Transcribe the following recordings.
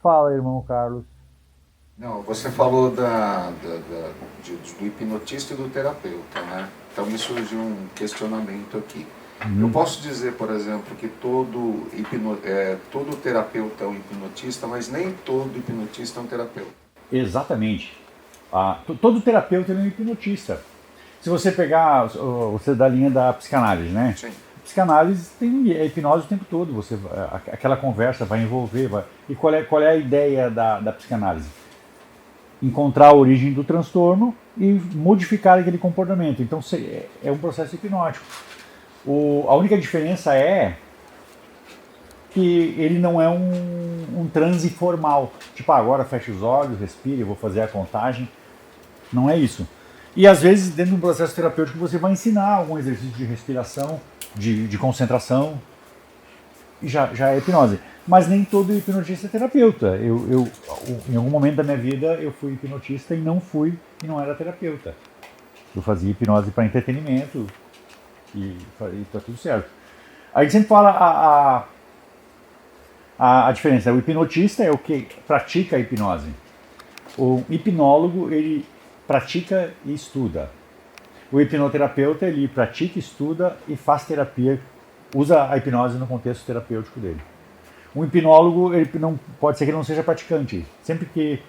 Fala, irmão Carlos. Não, você falou do hipnotista e do terapeuta, né? Então me surgiu um questionamento aqui. Eu Uhum. posso dizer, por exemplo, que todo terapeuta é um hipnotista, mas nem todo hipnotista é um terapeuta. Exatamente. Todo terapeuta é um hipnotista. Se você pegar, você da linha da psicanálise, né? Sim. A psicanálise tem hipnose o tempo todo. Aquela conversa vai envolver. E qual é a ideia da psicanálise? Encontrar a origem do transtorno e modificar aquele comportamento. Então é um processo hipnótico. A única diferença é que ele não é um transe formal. Tipo, agora fecha os olhos, respire, eu vou fazer a contagem. Não é isso. E às vezes, dentro de um processo terapêutico, você vai ensinar algum exercício de respiração, de concentração, e já é hipnose. Mas nem todo hipnotista é terapeuta. Em algum momento da minha vida, eu fui hipnotista e não era terapeuta. Eu fazia hipnose para entretenimento e tá tudo certo. A gente sempre fala a diferença. O hipnotista é o que pratica a hipnose. O hipnólogo, ele pratica e estuda. O hipnoterapeuta, ele pratica, estuda e faz terapia, usa a hipnose no contexto terapêutico dele. Um hipnólogo, ele não, pode ser que ele não seja praticante. Sempre que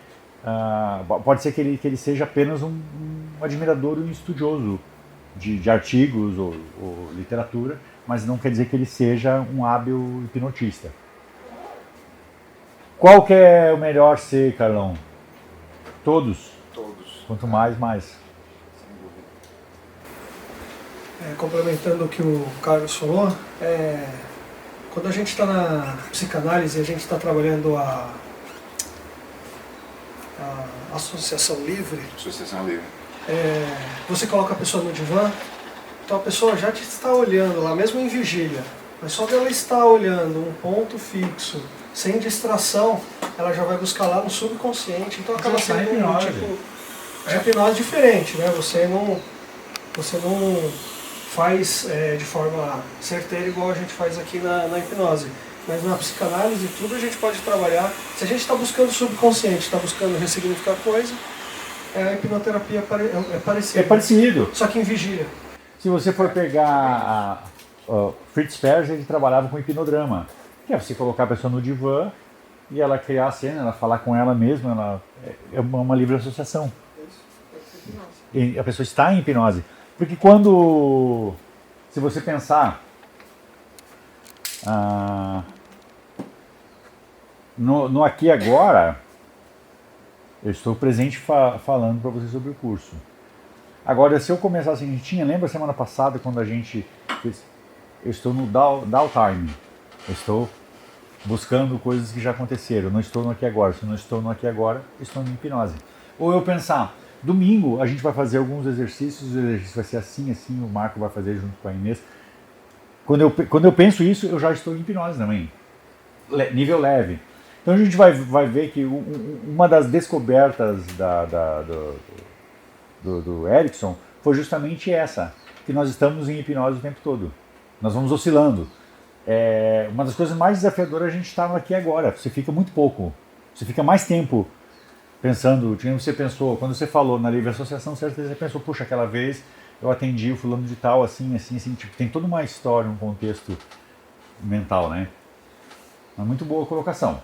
pode ser que ele seja apenas um admirador e um estudioso de artigos ou literatura, mas não quer dizer que ele seja um hábil hipnotista. Qual que é o melhor ser, Carlão? Todos. Todos. Quanto mais, mais. Sem dúvida. Complementando o que o Carlos falou, quando a gente está na psicanálise, a gente está trabalhando a associação livre, Associação livre. você coloca a pessoa no divã, então a pessoa já te está olhando lá, mesmo em vigília, mas só que ela está olhando um ponto fixo, sem distração, ela já vai buscar lá no subconsciente, então acaba Já tá sendo um hipnose. tipo de hipnose diferente, né? Você não faz de forma certeira igual a gente faz aqui na hipnose. Mas na psicanálise, tudo a gente pode trabalhar. Se a gente está buscando subconsciente, está buscando ressignificar coisa, a hipnoterapia é parecida. É parecido. Só que em vigília. Se você for pegar Fritz Perls, ele trabalhava com hipnodrama. Que é você colocar a pessoa no divã e ela criar a cena, ela falar com ela mesma, é uma livre associação. E a pessoa está em hipnose. Porque se você pensar no aqui e agora, eu estou presente falando para você sobre o curso. Agora, se eu começar assim, lembra semana passada quando a gente fez, eu estou no downtime, eu estou buscando coisas que já aconteceram, eu não estou no aqui e agora, se eu não estou no aqui e agora, eu estou em hipnose. Ou eu pensar, domingo a gente vai fazer alguns exercícios, o exercício vai ser assim, assim, o Marco vai fazer junto com a Inês. Quando eu penso isso, eu já estou em hipnose também, nível leve. Então a gente vai ver que uma das descobertas do Erickson foi justamente essa, que nós estamos em hipnose o tempo todo. Nós vamos oscilando. Uma das coisas mais desafiadoras é a gente estar aqui agora. Você fica muito pouco. Você fica mais tempo pensando, você pensou, quando você falou na livre associação, certeza você pensou, puxa, aquela vez eu atendi o fulano de tal, assim, assim, assim. Tipo, tem toda uma história, um contexto mental, né? Uma muito boa colocação.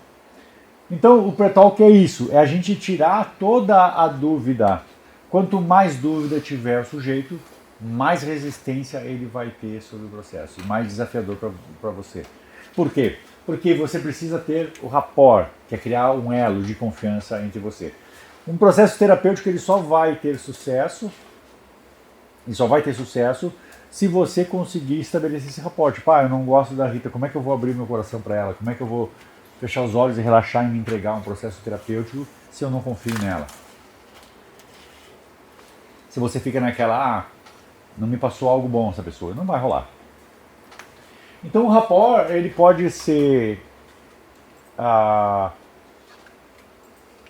Então, o pré-talk é isso, é a gente tirar toda a dúvida. Quanto mais dúvida tiver o sujeito, mais resistência ele vai ter sobre o processo, e mais desafiador para você. Por quê? Porque você precisa ter o rapport, que é criar um elo de confiança entre você. Um processo terapêutico ele só vai ter sucesso, se você conseguir estabelecer esse rapport. Tipo, eu não gosto da Rita, como é que eu vou abrir meu coração para ela? Como é que eu vou fechar os olhos e relaxar e me entregar a um processo terapêutico se eu não confio nela? Se você fica naquela, não me passou algo bom essa pessoa, não vai rolar. Então o rapport, ele pode ser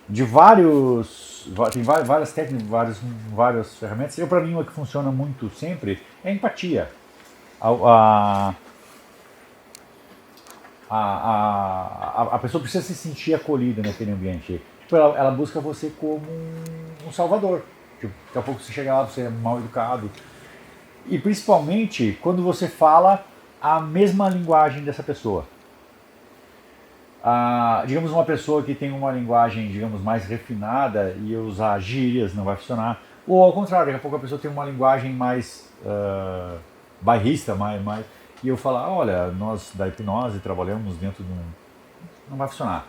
de tem várias técnicas, várias ferramentas. Para mim, uma que funciona muito sempre é a empatia. a pessoa precisa se sentir acolhida naquele ambiente. Tipo, ela busca você como um salvador. Tipo, daqui a pouco você chega lá, você é mal educado. E principalmente quando você fala a mesma linguagem dessa pessoa. Digamos uma pessoa que tem uma linguagem, digamos, mais refinada e usar gírias não vai funcionar. Ou ao contrário, daqui a pouco a pessoa tem uma linguagem mais bairrista, e eu falar, olha, nós da hipnose trabalhamos dentro de um... Não vai funcionar.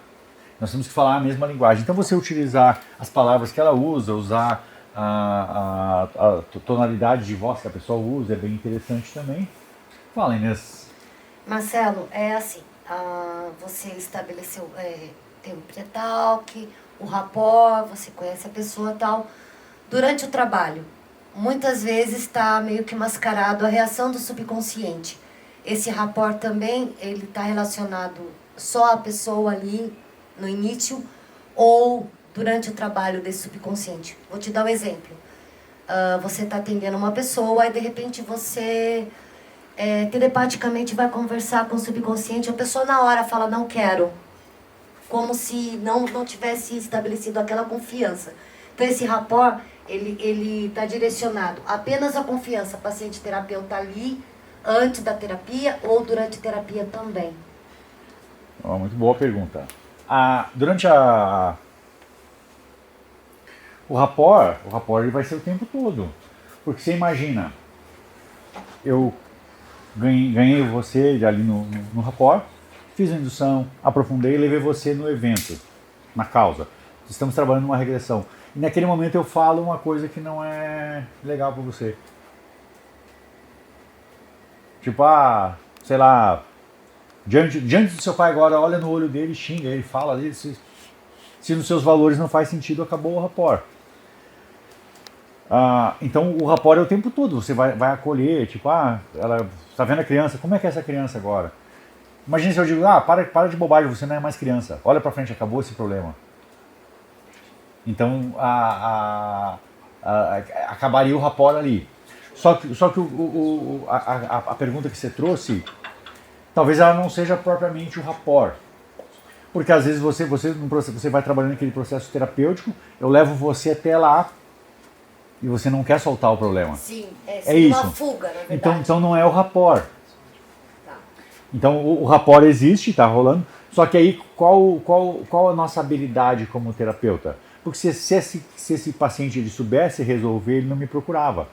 Nós temos que falar a mesma linguagem. Então você utilizar as palavras que ela usa, usar a tonalidade de voz que a pessoa usa, é bem interessante também. Fala, Inês. Marcelo, é assim, você estabeleceu, tem o pré-talk, o rapport, você conhece a pessoa e tal. Durante o trabalho, muitas vezes está meio que mascarado a reação do subconsciente. Esse rapport também, ele está relacionado só à pessoa ali no início ou durante o trabalho desse subconsciente. Vou te dar um exemplo. Você está atendendo uma pessoa e de repente você telepaticamente vai conversar com o subconsciente, a pessoa na hora fala não quero, como se não tivesse estabelecido aquela confiança. Então esse rapport, ele está direcionado apenas à confiança, paciente-terapeuta ali, antes da terapia ou durante a terapia também. Muito boa pergunta. Durante o rapport ele vai ser o tempo todo. Porque você imagina, eu ganhei você ali no rapport, fiz a indução, aprofundei e levei você no evento, na causa. Estamos trabalhando uma regressão. E naquele momento eu falo uma coisa que não é legal para você. Tipo, sei lá, diante do seu pai agora, olha no olho dele, xinga, ele fala dele, se nos seus valores não faz sentido, acabou o rapport. Então o rapport é o tempo todo, você vai acolher, tipo, ela está vendo a criança, como é que é essa criança agora? Imagina se eu digo, para de bobagem, você não é mais criança, olha para frente, acabou esse problema. Então acabaria o rapport ali. Só que a pergunta que você trouxe, talvez ela não seja propriamente o rapport. Porque às vezes você vai trabalhando naquele processo terapêutico, eu levo você até lá e você não quer soltar o problema. Sim, é isso. Uma fuga, na verdade. Então não é o rapport. Tá. Então o rapport existe, está rolando, só que aí qual a nossa habilidade como terapeuta? Porque se esse paciente ele soubesse resolver, ele não me procurava.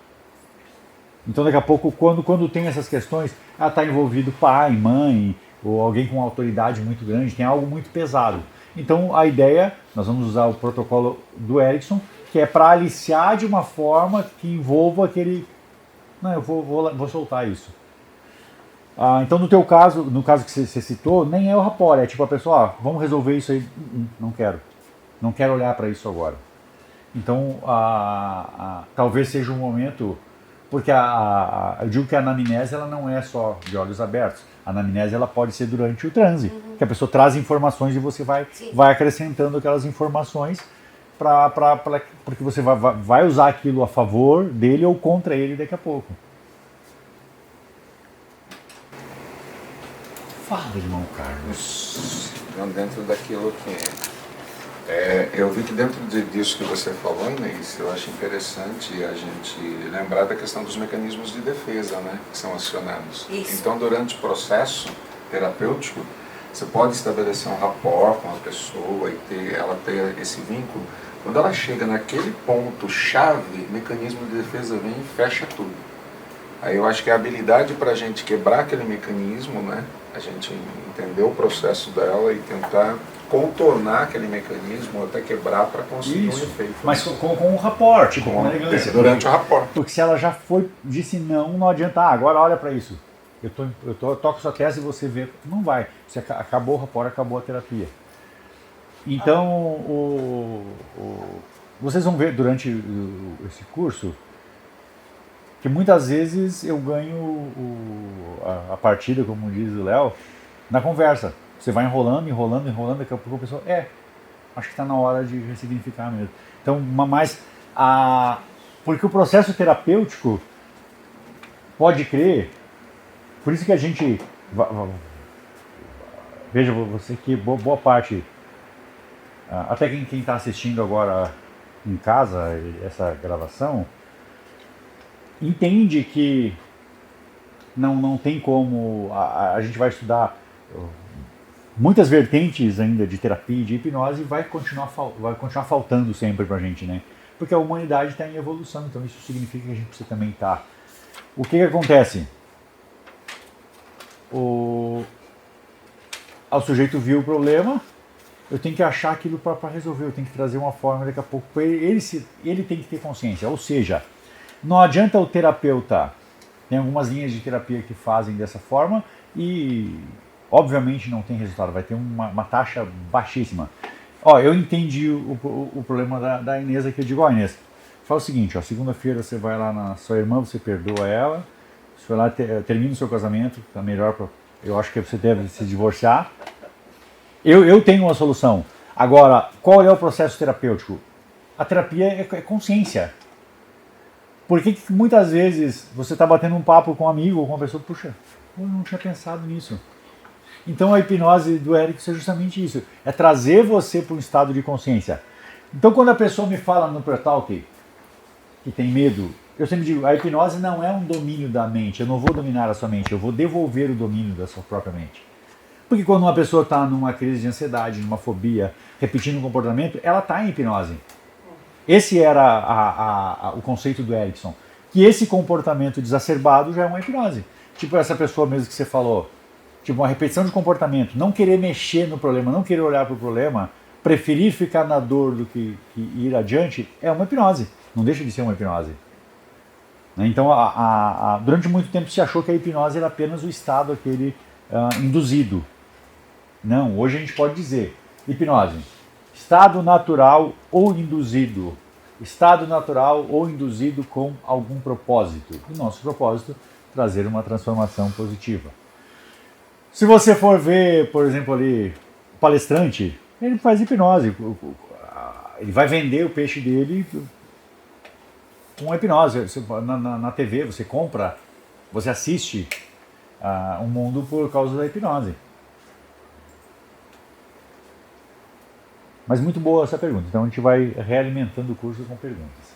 Então daqui a pouco, quando tem essas questões, está envolvido pai, mãe, ou alguém com autoridade muito grande, tem algo muito pesado. Então a ideia, nós vamos usar o protocolo do Erickson, que é para aliciar de uma forma que envolva aquele... Não, eu vou soltar isso. Então no teu caso, no caso que você citou, nem é o rapport, é tipo a pessoa, vamos resolver isso aí, não quero. Não quero olhar para isso agora. Então talvez seja um momento... Porque eu digo que a anamnese ela não é só de olhos abertos. A anamnese ela pode ser durante o transe. Que a pessoa traz informações e você vai acrescentando aquelas informações porque você vai usar aquilo a favor dele ou contra ele daqui a pouco. Fala, irmão Carlos. Então, dentro daquilo que... eu vi que dentro disso que você falou, Inês, eu acho interessante a gente lembrar da questão dos mecanismos de defesa, né, que são acionados. Isso. Então, durante o processo terapêutico, você pode estabelecer um rapport com a pessoa e ela ter esse vínculo. Quando ela chega naquele ponto-chave, o mecanismo de defesa vem e fecha tudo. Aí eu acho que a habilidade para a gente quebrar aquele mecanismo, né, a gente entender o processo dela e tentar contornar aquele mecanismo até quebrar para conseguir um efeito. Mas com o rapport, tipo, com elegância. Durante o rapport. Porque se ela já disse não adianta, agora olha para isso. Eu toco sua tese e você vê, não vai. Você acabou o rapport, acabou a terapia. Então, vocês vão ver durante esse curso que muitas vezes eu ganho a partida, como diz o Léo, na conversa. Você vai enrolando, daqui a pouco a pessoa, acho que está na hora de ressignificar mesmo. Então, porque o processo terapêutico, pode crer, por isso que a gente veja você que boa parte, até quem está assistindo agora em casa essa gravação, entende que não tem como, a gente vai estudar muitas vertentes ainda de terapia e de hipnose e vai continuar faltando sempre pra gente, né? Porque a humanidade está em evolução, então isso significa que a gente precisa também estar. O que acontece? O sujeito viu o problema, eu tenho que achar aquilo para resolver, eu tenho que trazer uma forma daqui a pouco para ele tem que ter consciência, ou seja, não adianta o terapeuta, tem algumas linhas de terapia que fazem dessa forma e obviamente não tem resultado, vai ter uma taxa baixíssima. Ó, eu entendi o problema da Inês aqui, eu digo, ó Inês, fala o seguinte, ó, segunda-feira você vai lá na sua irmã, você perdoa ela, você vai lá, termina o seu casamento, tá melhor, eu acho que você deve se divorciar. Eu tenho uma solução. Agora, qual é o processo terapêutico? A terapia é consciência. Por que muitas vezes você está batendo um papo com um amigo ou com uma pessoa, puxa, eu não tinha pensado nisso. Então a hipnose do Erickson é justamente isso, é trazer você para um estado de consciência. Então quando a pessoa me fala no Pretalk que tem medo, eu sempre digo, a hipnose não é um domínio da mente, eu não vou dominar a sua mente, eu vou devolver o domínio da sua própria mente. Porque quando uma pessoa está numa crise de ansiedade, numa fobia, repetindo um comportamento, ela está em hipnose. Esse era o conceito do Erickson, que esse comportamento desacerbado já é uma hipnose. Tipo essa pessoa mesmo que você falou, tipo uma repetição de comportamento, não querer mexer no problema, não querer olhar para o problema, preferir ficar na dor do que ir adiante, é uma hipnose, não deixa de ser uma hipnose. Então, durante muito tempo se achou que a hipnose era apenas o estado aquele induzido. Não, hoje a gente pode dizer, hipnose, estado natural ou induzido. Estado natural ou induzido com algum propósito. O nosso propósito, trazer uma transformação positiva. Se você for ver, por exemplo, ali, o palestrante, ele faz hipnose. Ele vai vender o peixe dele com hipnose. Na TV você compra, você assiste um mundo por causa da hipnose. Mas muito boa essa pergunta. Então a gente vai realimentando o curso com perguntas.